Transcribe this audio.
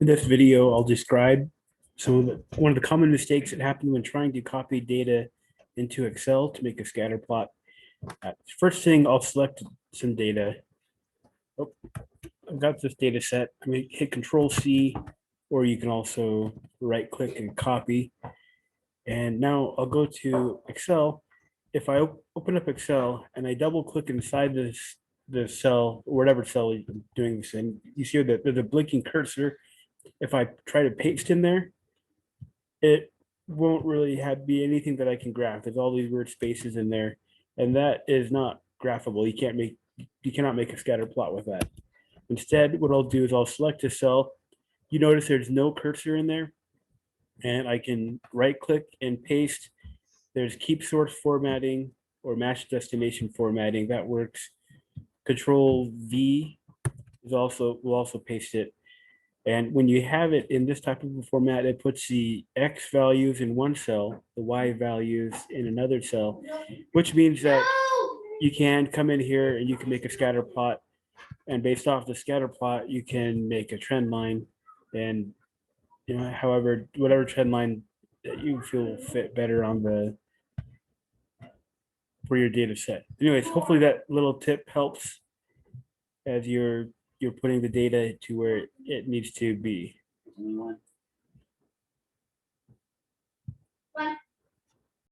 In this video, I'll describe one of the common mistakes that happen when trying to copy data into Excel to make a scatter plot. First thing, I'll select some data. Oh, I've got this data set. I'm going to hit Control C, or you can also right click and copy. And now I'll go to Excel. If I open up Excel and I double click inside the cell, or whatever cell I'm doing this in, you see that there's a blinking cursor. If I try to paste in there, it won't really be anything that I can graph. There's all these weird spaces in there, and that is not graphable. You cannot make a scatter plot with that. Instead, what I'll do is I'll select a cell. You notice there's no cursor in there, and I can right click and paste. There's keep source formatting or match destination formatting. That works. Control V will also paste it. And when you have it in this type of a format, it puts the X values in one cell, the Y values in another cell, which means that you can come in here and you can make a scatter plot. And based off the scatter plot, you can make a trend line. And however, whatever trend line that you feel fit better for your data set. Anyways, hopefully that little tip helps as you're putting the data to where it needs to be.